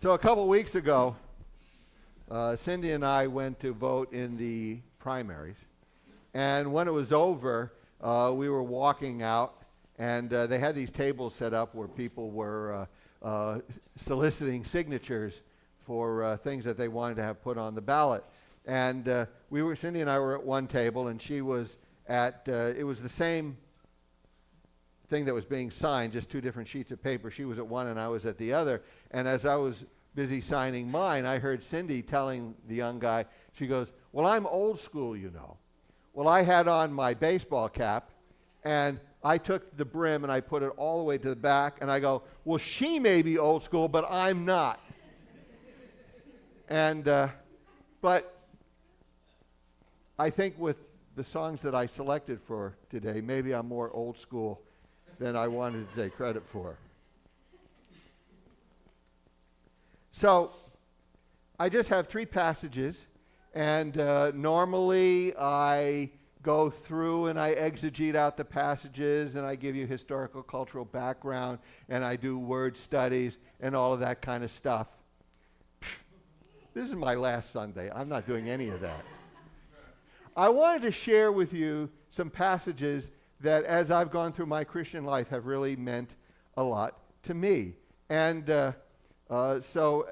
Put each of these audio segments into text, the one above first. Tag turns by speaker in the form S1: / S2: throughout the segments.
S1: So a couple weeks ago, Cindy and I went to vote in the primaries. And when it was over, we were walking out, and they had these tables set up where people were soliciting signatures for things that they wanted to have put on the ballot. And Cindy and I were at one table, and she was at, it was the same thing that was being signed, just two different sheets of paper. She was at one and I was at the other. And as I was busy signing mine, I heard Cindy telling the young guy, she goes, "Well, I'm old school, you know." Well, I had on my baseball cap, and I took the brim and I put it all the way to the back, and I go, "Well, she may be old school, but I'm not." And, but I think with the songs that I selected for today, maybe I'm more old school than I wanted to take credit for. So I just have three passages, and normally I go through and I exegete out the passages, and I give you historical, cultural background, and I do word studies and all of that kind of stuff. This is my last Sunday. I'm not doing any of that. I wanted to share with you some passages that, as I've gone through my Christian life, have really meant a lot to me. And so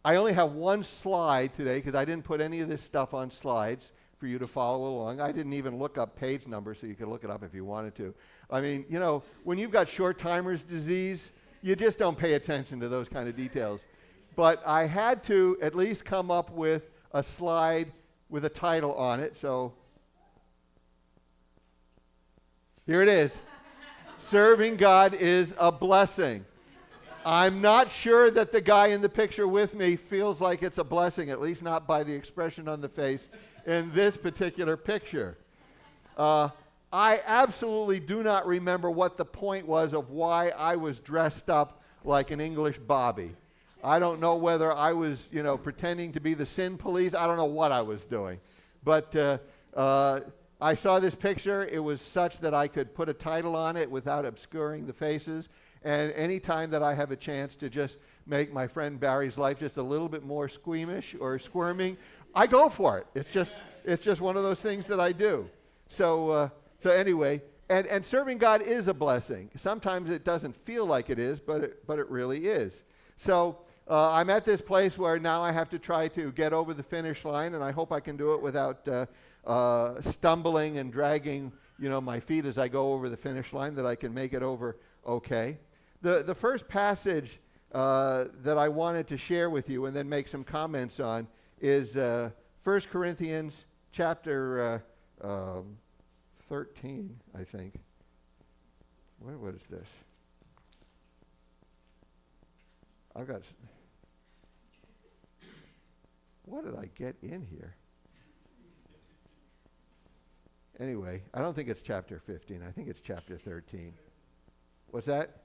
S1: I only have one slide today because I didn't put any of this stuff on slides for you to follow along. I didn't even look up page numbers so you could look it up if you wanted to. I mean, you know, when you've got short-timer's disease, you just don't pay attention to those kind of details. But I had to at least come up with a slide with a title on it. So here it is. Serving God is a blessing. I'm not sure that the guy in the picture with me feels like it's a blessing, at least not by the expression on the face in this particular picture. I absolutely do not remember what the point was of why I was dressed up like an English Bobby. I don't know whether I was, pretending to be the sin police. I don't know what I was doing. But I saw this picture. It was such that I could put a title on it without obscuring the faces. And any time that I have a chance to just make my friend Barry's life just a little bit more squeamish or squirming, I go for it. It's just one of those things that I do. So anyway, and serving God is a blessing. Sometimes it doesn't feel like it is, but it really is. So I'm at this place where now I have to try to get over the finish line, and I hope I can do it without stumbling and dragging, my feet as I go over the finish line, that I can make it over okay. The first passage that I wanted to share with you and then make some comments on is 1 Corinthians chapter 13, I think. What is this? What did I get in here? Anyway, I don't think it's chapter 15. I think it's chapter 13. What's that?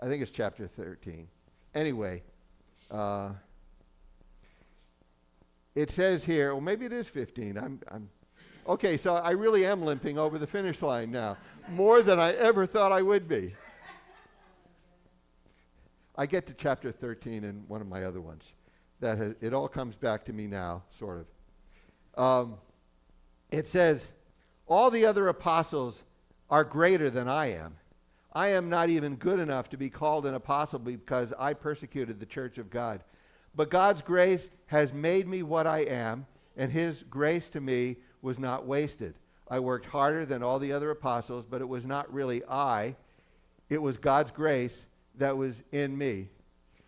S1: I think it's chapter 13. Anyway, it says here, well, maybe it is 15. Okay, so I really am limping over the finish line now, more than I ever thought I would be. I get to chapter 13 in one of my other ones. It all comes back to me now, sort of. It says, all the other apostles are greater than I am. I am not even good enough to be called an apostle because I persecuted the church of God. But God's grace has made me what I am, and his grace to me was not wasted. I worked harder than all the other apostles, but it was not really I. It was God's grace that was in me.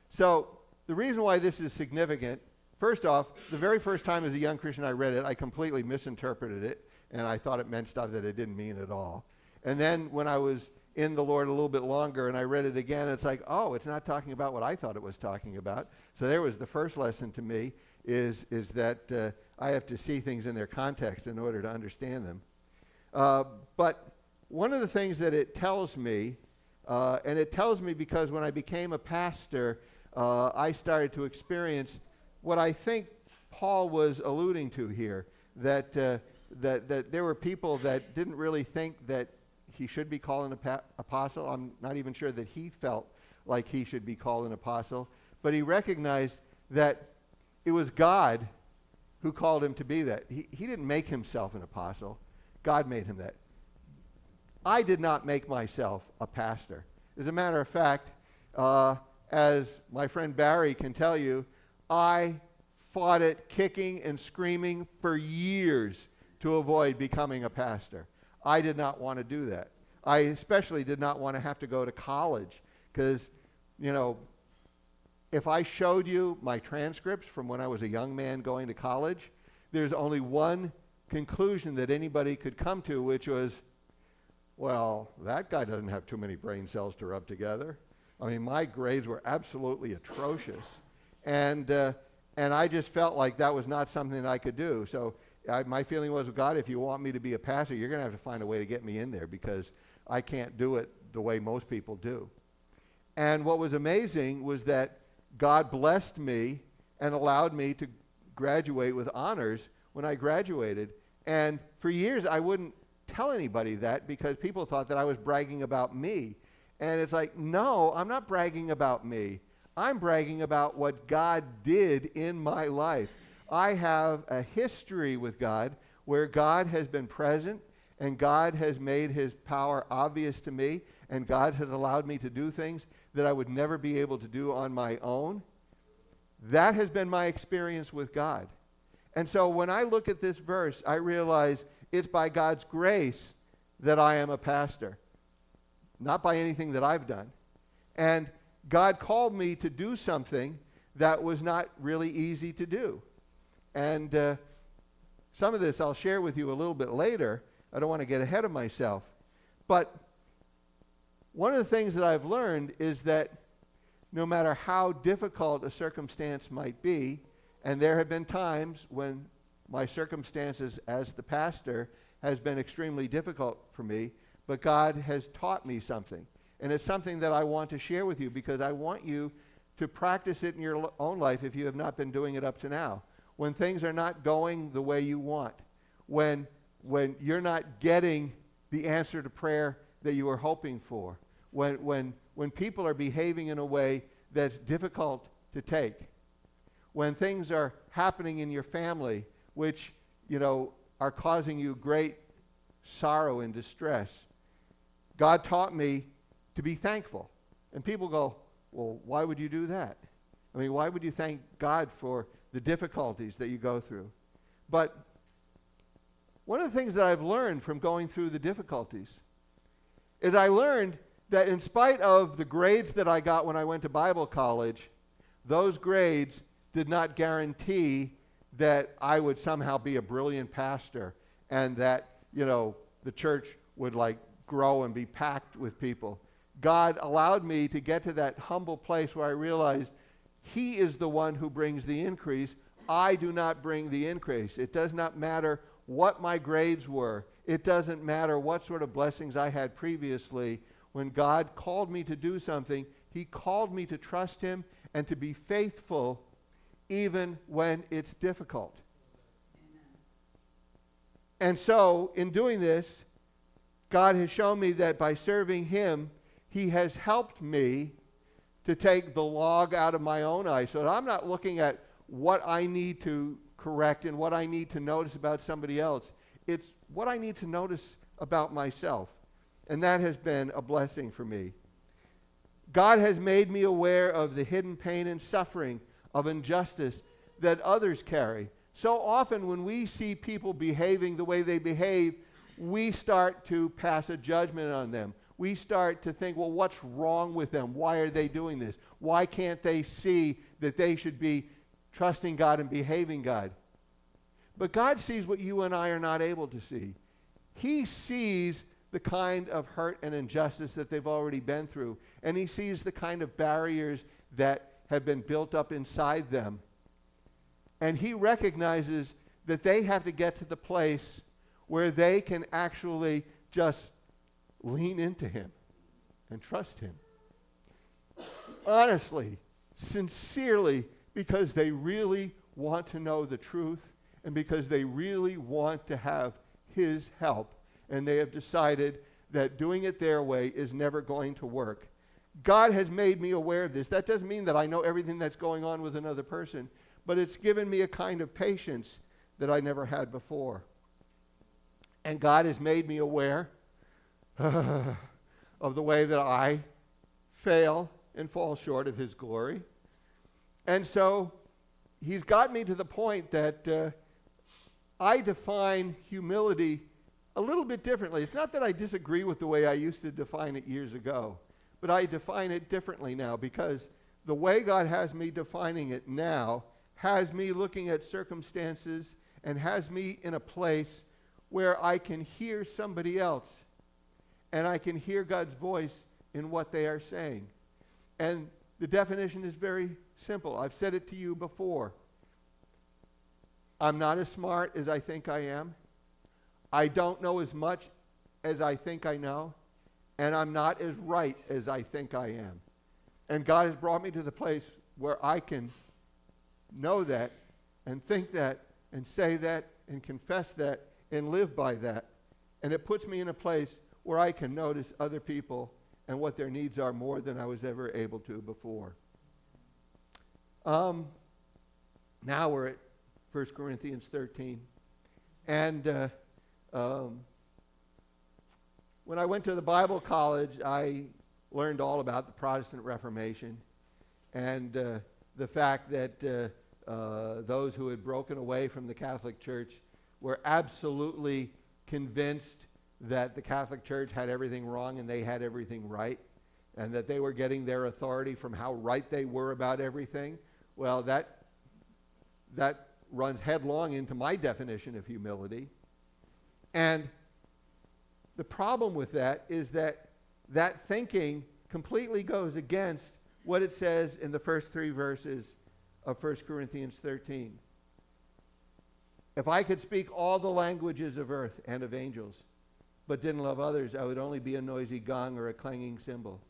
S1: So the reason why this is significant, first off, the very first time as a young Christian I read it, I completely misinterpreted it, and I thought it meant stuff that it didn't mean at all. And then when I was in the Lord a little bit longer and I read it again, it's like, oh, it's not talking about what I thought it was talking about. So there was the first lesson to me, is that I have to see things in their context in order to understand them. But one of the things that it tells me, and it tells me because when I became a pastor, I started to experience what I think Paul was alluding to here, that there were people that didn't really think that he should be called an apostle. I'm not even sure that he felt like he should be called an apostle, but he recognized that it was God who called him to be that. He didn't make himself an apostle. God made him that. I did not make myself a pastor. As a matter of fact, as my friend Barry can tell you, I fought it kicking and screaming for years to avoid becoming a pastor. I did not want to do that. I especially did not want to have to go to college because, if I showed you my transcripts from when I was a young man going to college, there's only one conclusion that anybody could come to, which was, well, that guy doesn't have too many brain cells to rub together. I mean, my grades were absolutely atrocious. And I just felt like that was not something that I could do. So my feeling was, God, if you want me to be a pastor, you're going to have to find a way to get me in there because I can't do it the way most people do. And what was amazing was that God blessed me and allowed me to graduate with honors when I graduated. And for years, I wouldn't tell anybody that because people thought that I was bragging about me. And it's like, no, I'm not bragging about me. I'm bragging about what God did in my life. I have a history with God where God has been present and God has made his power obvious to me, and God has allowed me to do things that I would never be able to do on my own. That has been my experience with God. And so when I look at this verse, I realize it's by God's grace that I am a pastor, not by anything that I've done. And God called me to do something that was not really easy to do. And some of this I'll share with you a little bit later. I don't want to get ahead of myself. But one of the things that I've learned is that no matter how difficult a circumstance might be, and there have been times when my circumstances as the pastor has been extremely difficult for me, but God has taught me something. And it's something that I want to share with you because I want you to practice it in your own life if you have not been doing it up to now. When things are not going the way you want, when you're not getting the answer to prayer that you were hoping for, when people are behaving in a way that's difficult to take, when things are happening in your family which, are causing you great sorrow and distress, God taught me to be thankful. And people go, well, why would you do that? I mean, why would you thank God for the difficulties that you go through? But one of the things that I've learned from going through the difficulties is I learned that in spite of the grades that I got when I went to Bible college, those grades did not guarantee that I would somehow be a brilliant pastor and that, the church would grow and be packed with people. God allowed me to get to that humble place where I realized he is the one who brings the increase. I do not bring the increase. It does not matter what my grades were. It doesn't matter what sort of blessings I had previously. When God called me to do something, he called me to trust him and to be faithful even when it's difficult. And so, in doing this, God has shown me that by serving him, he has helped me to take the log out of my own eye so that I'm not looking at what I need to correct and what I need to notice about somebody else. It's what I need to notice about myself. And that has been a blessing for me. God has made me aware of the hidden pain and suffering of injustice that others carry. So often when we see people behaving the way they behave, we start to pass a judgment on them. We start to think, well, what's wrong with them? Why are they doing this? Why can't they see that they should be trusting God and behaving God? But God sees what you and I are not able to see. He sees the kind of hurt and injustice that they've already been through. And he sees the kind of barriers that have been built up inside them. And he recognizes that they have to get to the place where they can actually just lean into him and trust him. Honestly, sincerely, because they really want to know the truth and because they really want to have his help. And they have decided that doing it their way is never going to work. God has made me aware of this. That doesn't mean that I know everything that's going on with another person, but it's given me a kind of patience that I never had before. And God has made me aware of the way that I fail and fall short of his glory. And so he's got me to the point that I define humility a little bit differently. It's not that I disagree with the way I used to define it years ago, but I define it differently now because the way God has me defining it now has me looking at circumstances and has me in a place where I can hear somebody else and I can hear God's voice in what they are saying. And the definition is very simple. I've said it to you before. I'm not as smart as I think I am. I don't know as much as I think I know. And I'm not as right as I think I am. And God has brought me to the place where I can know that and think that and say that and confess that and live by that. And it puts me in a place where I can notice other people and what their needs are more than I was ever able to before. Now we're at 1 Corinthians 13. And when I went to the Bible college, I learned all about the Protestant Reformation and the fact that those who had broken away from the Catholic Church were absolutely convinced that the Catholic Church had everything wrong and they had everything right, and that they were getting their authority from how right they were about everything. Well, that runs headlong into my definition of humility. And the problem with that is that that thinking completely goes against what it says in the first 3 verses of 1 Corinthians 13. If I could speak all the languages of earth and of angels, but didn't love others, I would only be a noisy gong or a clanging cymbal.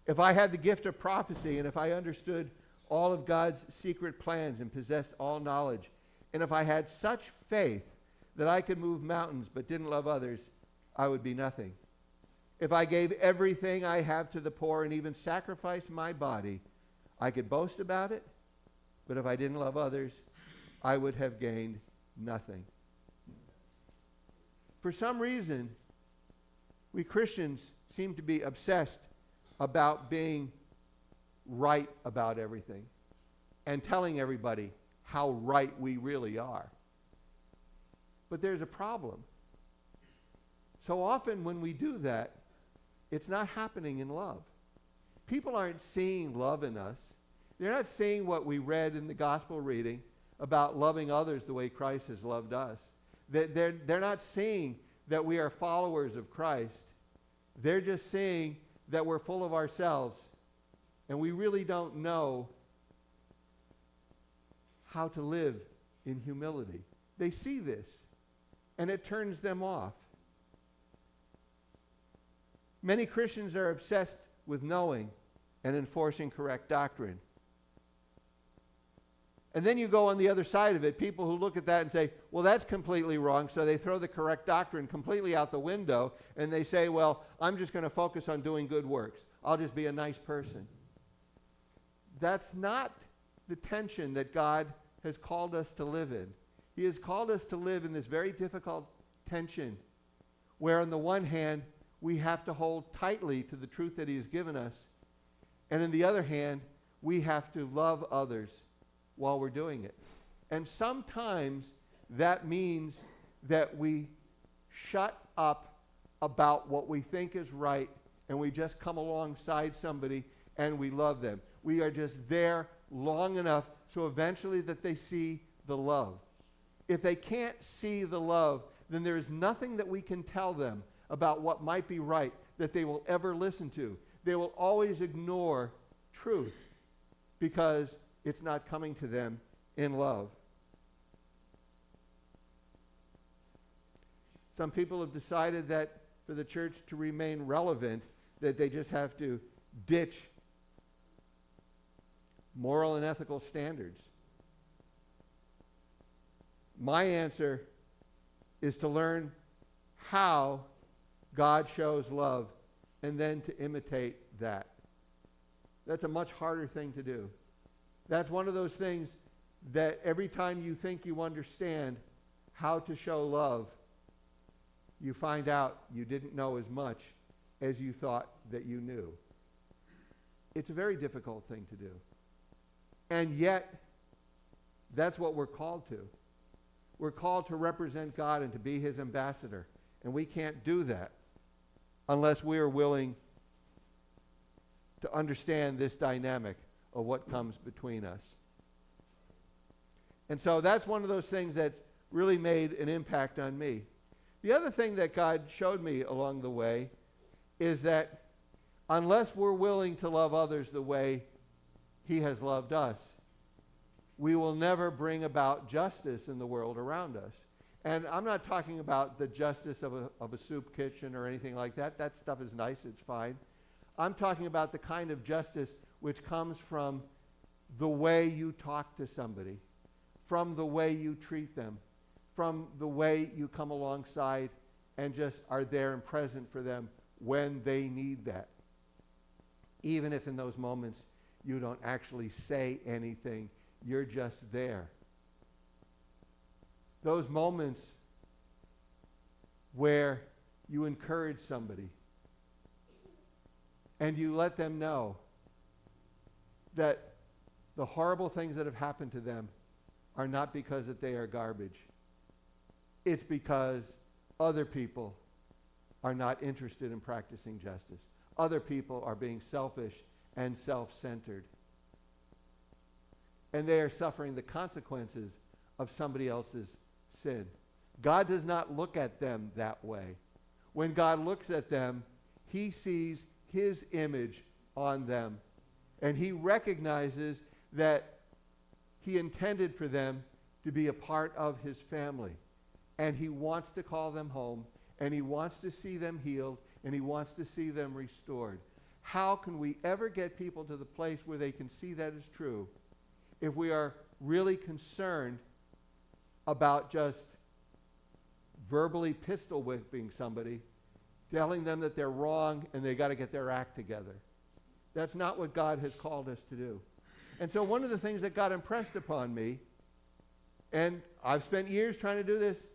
S1: If I had the gift of prophecy, and if I understood all of God's secret plans and possessed all knowledge, and if I had such faith that I could move mountains but didn't love others, I would be nothing. If I gave everything I have to the poor and even sacrificed my body, I could boast about it, but if I didn't love others, I would have gained nothing. For some reason, we Christians seem to be obsessed about being right about everything and telling everybody how right we really are. But there's a problem. So often when we do that, it's not happening in love. People aren't seeing love in us. They're not seeing what we read in the gospel reading about loving others the way Christ has loved us. They're not seeing that we are followers of Christ. They're just seeing that we're full of ourselves and we really don't know how to live in humility. They see this and it turns them off. Many Christians are obsessed with knowing and enforcing correct doctrine. And then you go on the other side of it, people who look at that and say, well, that's completely wrong, so they throw the correct doctrine completely out the window, and they say, well, I'm just going to focus on doing good works. I'll just be a nice person. That's not the tension that God has called us to live in. He has called us to live in this very difficult tension, where on the one hand, we have to hold tightly to the truth that he has given us, and on the other hand, we have to love others while we're doing it. And sometimes that means that we shut up about what we think is right and we just come alongside somebody and we love them. We are just there long enough so eventually that they see the love. If they can't see the love, then there is nothing that we can tell them about what might be right that they will ever listen to. They will always ignore truth because it's not coming to them in love. Some people have decided that for the church to remain relevant, that they just have to ditch moral and ethical standards. My answer is to learn how God shows love and then to imitate that. That's a much harder thing to do. That's one of those things that every time you think you understand how to show love, you find out you didn't know as much as you thought that you knew. It's a very difficult thing to do. And yet, that's what we're called to. We're called to represent God and to be his ambassador. And we can't do that unless we are willing to understand this dynamic of what comes between us. And so that's one of those things that's really made an impact on me. The other thing that God showed me along the way is that unless we're willing to love others the way he has loved us, we will never bring about justice in the world around us. And I'm not talking about the justice of a soup kitchen or anything like that. That stuff is nice, it's fine. I'm talking about the kind of justice which comes from the way you talk to somebody, from the way you treat them, from the way you come alongside and just are there and present for them when they need that. Even if in those moments you don't actually say anything, you're just there. Those moments where you encourage somebody and you let them know that the horrible things that have happened to them are not because that they are garbage. It's because other people are not interested in practicing justice. Other people are being selfish and self-centered. And they are suffering the consequences of somebody else's sin. God does not look at them that way. When God looks at them, he sees his image on them. And he recognizes that he intended for them to be a part of his family. And he wants to call them home, and he wants to see them healed, and he wants to see them restored. How can we ever get people to the place where they can see that is true if we are really concerned about just verbally pistol whipping somebody, telling them that they're wrong and they got to get their act together? That's not what God has called us to do. And so one of the things that God impressed upon me, and I've spent years trying to do this,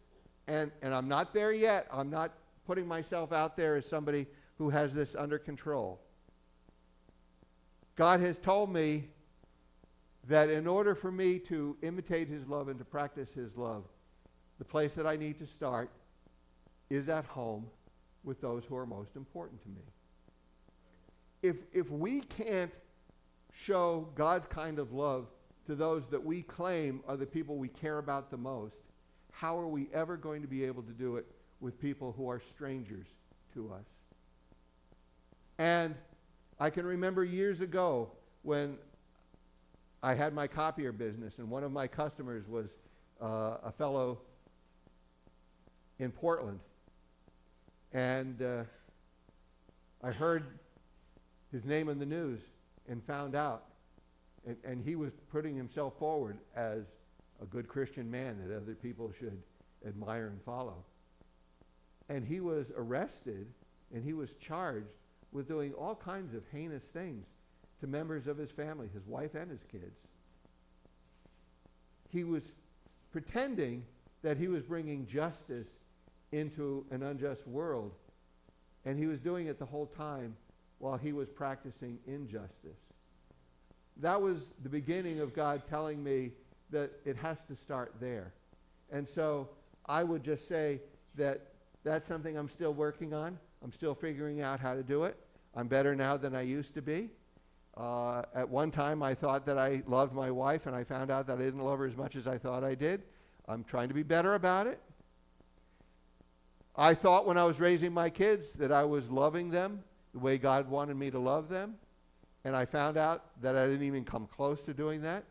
S1: and I'm not there yet. I'm not putting myself out there as somebody who has this under control. God has told me that in order for me to imitate his love and to practice his love, the place that I need to start is at home with those who are most important to me. If we can't show God's kind of love to those that we claim are the people we care about the most, how are we ever going to be able to do it with people who are strangers to us? And I can remember years ago when I had my copier business, and one of my customers was a fellow in Portland. And I heard his name in the news and found out. And he was putting himself forward as a good Christian man that other people should admire and follow. And he was arrested, and he was charged with doing all kinds of heinous things to members of his family, his wife and his kids. He was pretending that he was bringing justice into an unjust world, and he was doing it the whole time while he was practicing injustice. That was the beginning of God telling me that it has to start there. And so I would just say that that's something I'm still working on. I'm still figuring out how to do it. I'm better now than I used to be. At one time, I thought that I loved my wife, and I found out that I didn't love her as much as I thought I did. I'm trying to be better about it. I thought when I was raising my kids that I was loving them the way God wanted me to love them. And I found out that I didn't even come close to doing that.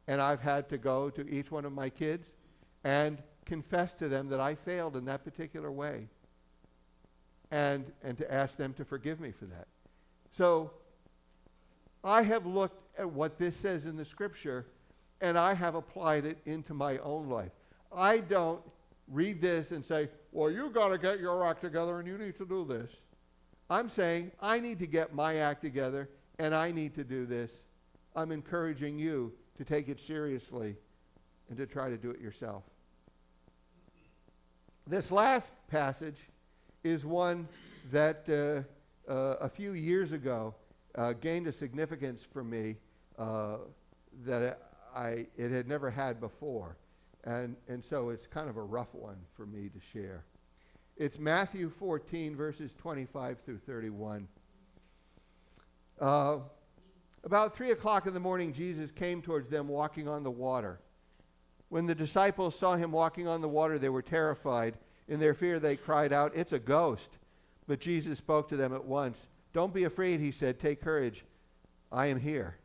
S1: And I've had to go to each one of my kids and confess to them that I failed in that particular way. And to ask them to forgive me for that. So I have looked at what this says in the scripture, and I have applied it into my own life. I don't read this and say, well, you got to get your act together and you need to do this. I'm saying I need to get my act together and I need to do this, I'm encouraging you to take it seriously and to try to do it yourself. This last passage is one that a few years ago gained a significance for me that it had never had before. And so it's kind of a rough one for me to share. It's Matthew 14, verses 25 through 31. About 3 o'clock in the morning, Jesus came towards them walking on the water. When the disciples saw him walking on the water, they were terrified. In their fear, they cried out, "It's a ghost." But Jesus spoke to them at once. "Don't be afraid," he said. "Take courage. I am here."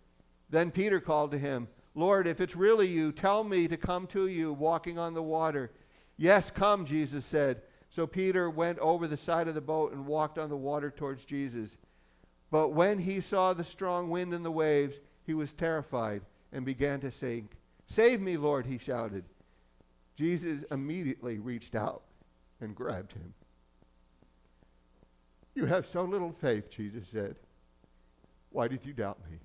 S1: Then Peter called to him, "Lord, if it's really you, tell me to come to you walking on the water." "Yes, come," Jesus said. So Peter went over the side of the boat and walked on the water towards Jesus. But when he saw the strong wind and the waves, he was terrified and began to sink. "Save me, Lord," he shouted. Jesus immediately reached out and grabbed him. "You have so little faith," Jesus said. "Why did you doubt me?"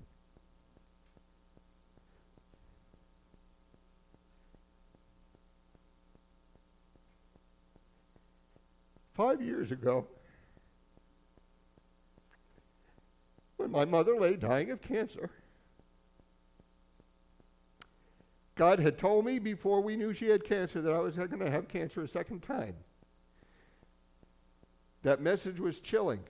S1: "5 years ago, when my mother lay dying of cancer, God had told me before we knew she had cancer that I was going to have cancer a second time. That message was chilling.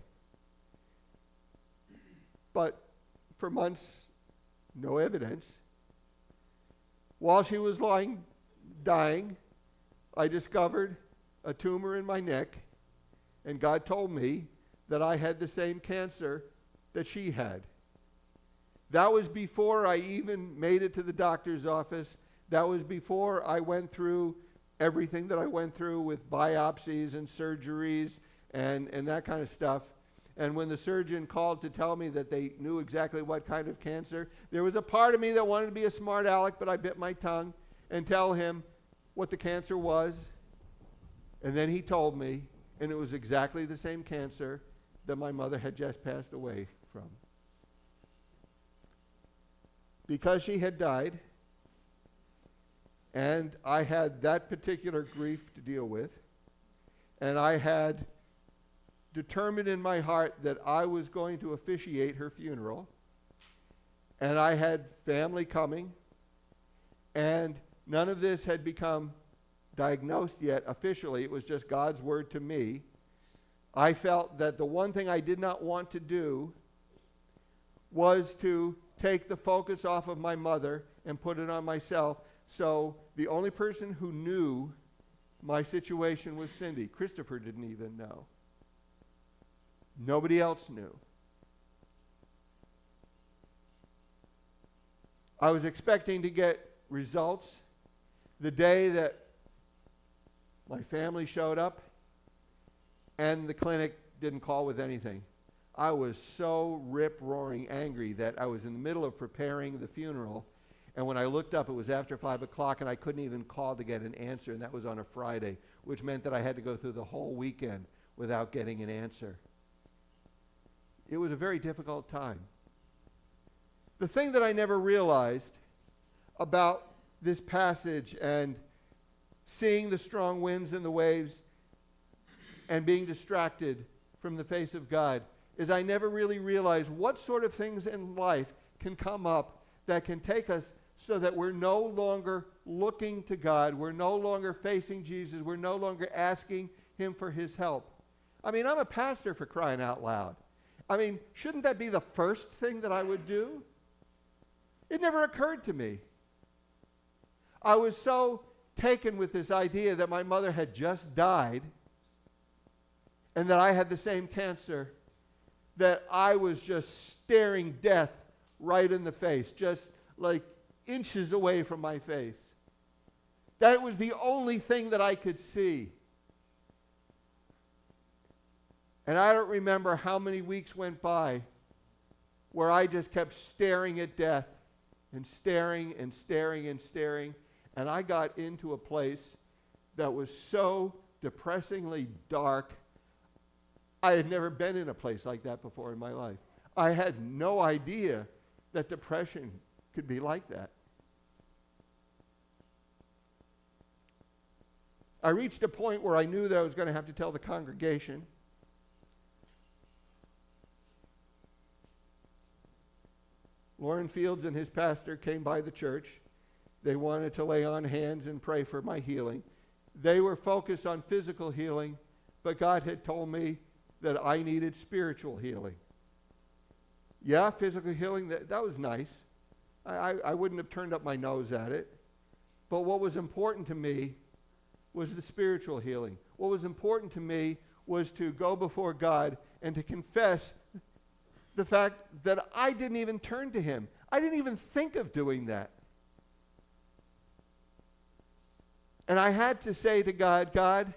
S1: But for months, no evidence. While she was lying, dying, I discovered a tumor in my neck, and God told me that I had the same cancer that she had. That was before I even made it to the doctor's office. That was before I went through everything that I went through with biopsies and surgeries and that kind of stuff. And when the surgeon called to tell me that they knew exactly what kind of cancer, there was a part of me that wanted to be a smart aleck, but I bit my tongue and tell him what the cancer was. And then he told me, and it was exactly the same cancer that my mother had just passed away from. Because she had died, and I had that particular grief to deal with, and I had determined in my heart that I was going to officiate her funeral, and I had family coming, and none of this had become diagnosed yet officially. It was just God's word to me. I felt that the one thing I did not want to do was to take the focus off of my mother and put it on myself. So the only person who knew my situation was Cindy. Christopher didn't even know. Nobody else knew. I was expecting to get results the day that my family showed up, and the clinic didn't call with anything. I was so rip-roaring angry that I was in the middle of preparing the funeral, and when I looked up, it was after 5 o'clock, and I couldn't even call to get an answer, and that was on a Friday, which meant that I had to go through the whole weekend without getting an answer. It was a very difficult time. The thing that I never realized about this passage and seeing the strong winds and the waves and being distracted from the face of God is I never really realized what sort of things in life can come up that can take us so that we're no longer looking to God, we're no longer facing Jesus, we're no longer asking him for his help. I mean, I'm a pastor, for crying out loud. I mean, shouldn't that be the first thing that I would do? It never occurred to me. I was so taken with this idea that my mother had just died and that I had the same cancer, that I was just staring death right in the face, just like inches away from my face. That was the only thing that I could see. And I don't remember how many weeks went by where I just kept staring at death and staring and staring and staring. And I got into a place that was so depressingly dark. I had never been in a place like that before in my life. I had no idea that depression could be like that. I reached a point where I knew that I was going to have to tell the congregation. Lauren Fields and his pastor came by the church. They wanted to lay on hands and pray for my healing. They were focused on physical healing, but God had told me that I needed spiritual healing. Yeah, physical healing, that was nice. I wouldn't have turned up my nose at it. But what was important to me was the spiritual healing. What was important to me was to go before God and to confess the fact that I didn't even turn to him. I didn't even think of doing that. And I had to say to God, God,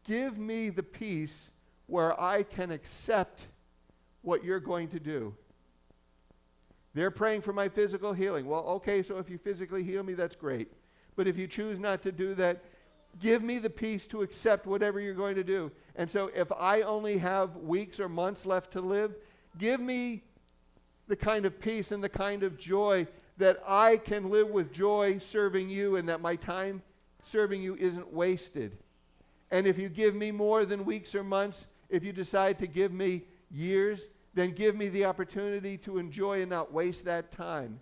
S1: give me the peace where I can accept what you're going to do. They're praying for my physical healing. Well, okay, so if you physically heal me, that's great. But if you choose not to do that, give me the peace to accept whatever you're going to do. And so if I only have weeks or months left to live, give me the kind of peace and the kind of joy that I can live with joy serving you, and that my time serving you isn't wasted. And if you give me more than weeks or months, if you decide to give me years, then give me the opportunity to enjoy and not waste that time.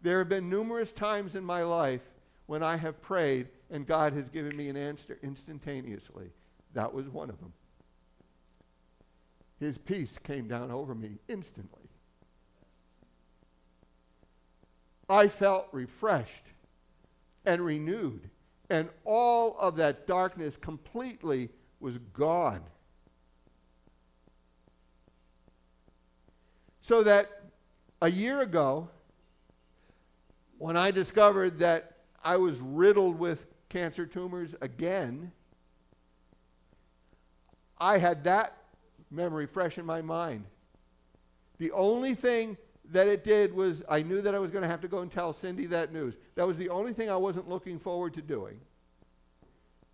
S1: There have been numerous times in my life when I have prayed and God has given me an answer instantaneously. That was one of them. His peace came down over me instantly. I felt refreshed and renewed, and all of that darkness completely was gone. So that a year ago, when I discovered that I was riddled with cancer tumors again, I had that memory fresh in my mind. The only thing that it did was I knew that I was going to have to go and tell Cindy that news. That was the only thing I wasn't looking forward to doing.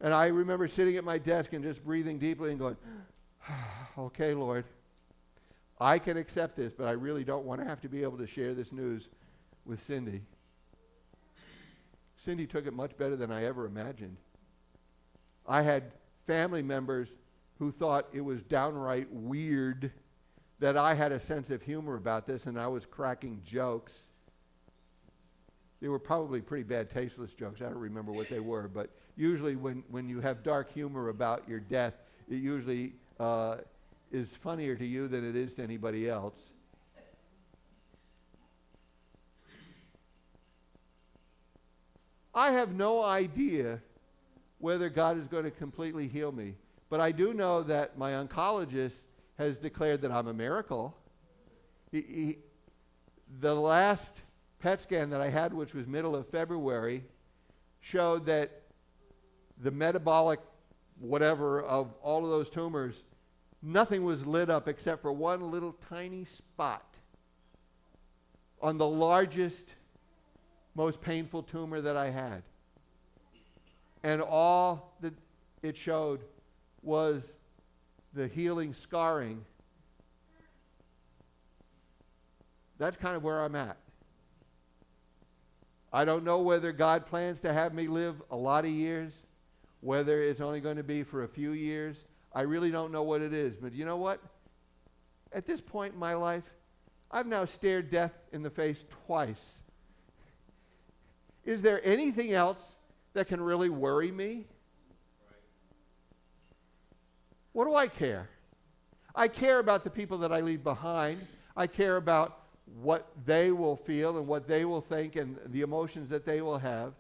S1: And I remember sitting at my desk and just breathing deeply and going, okay, Lord, I can accept this, but I really don't want to have to be able to share this news with Cindy. Cindy took it much better than I ever imagined. I had family members who thought it was downright weird that I had a sense of humor about this and I was cracking jokes. They were probably pretty bad, tasteless jokes. I don't remember what they were, but usually when you have dark humor about your death, it usually is funnier to you than it is to anybody else. I have no idea whether God is going to completely heal me, but I do know that my oncologist has declared that I'm a miracle. The last PET scan that I had, which was middle of February, showed that the metabolic whatever of all of those tumors, nothing was lit up except for one little tiny spot on the largest, most painful tumor that I had. And all that it showed was the healing scarring. That's kind of where I'm at. I don't know whether God plans to have me live a lot of years, whether it's only going to be for a few years. I really don't know what it is. But you know what? At this point in my life, I've now stared death in the face twice. Is there anything else that can really worry me? What do I care? I care about the people that I leave behind. I care about what they will feel and what they will think and the emotions that they will have.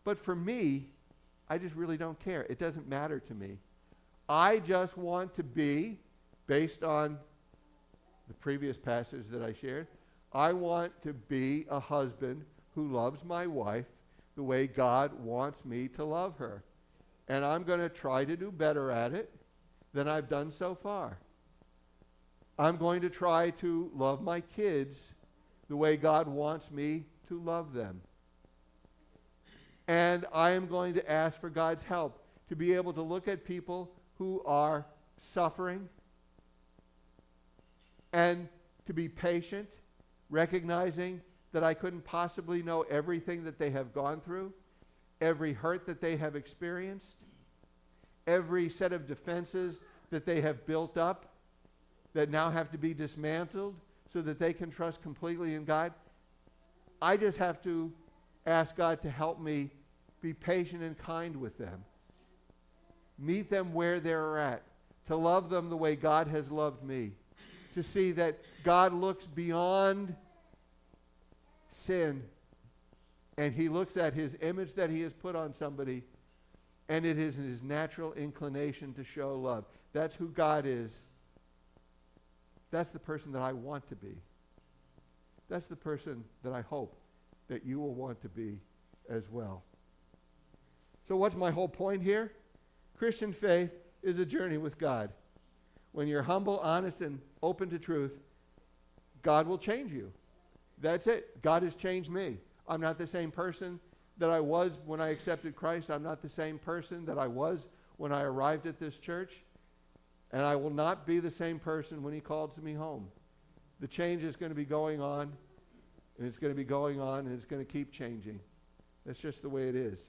S1: But for me, I just really don't care. It doesn't matter to me. I just want to be, based on the previous passage that I shared, I want to be a husband who loves my wife the way God wants me to love her. And I'm going to try to do better at it than I've done so far. I'm going to try to love my kids the way God wants me to love them. And I am going to ask for God's help to be able to look at people who are suffering and to be patient, recognizing that I couldn't possibly know everything that they have gone through, every hurt that they have experienced, every set of defenses that they have built up that now have to be dismantled so that they can trust completely in God. I just have to ask God to help me be patient and kind with them. Meet them where they're at. To love them the way God has loved me. To see that God looks beyond sin and he looks at his image that he has put on somebody, and it is his natural inclination to show love. That's who God is. That's the person that I want to be. That's the person that I hope that you will want to be as well. So what's my whole point here? Christian faith is a journey with God. When you're humble, honest, and open to truth, God will change you. That's it. God has changed me. I'm not the same person that I was when I accepted Christ. I'm not the same person that I was when I arrived at this church. And I will not be the same person when he calls me home. The change is going to be going on, and it's going to be going on, and it's going to keep changing. That's just the way it is.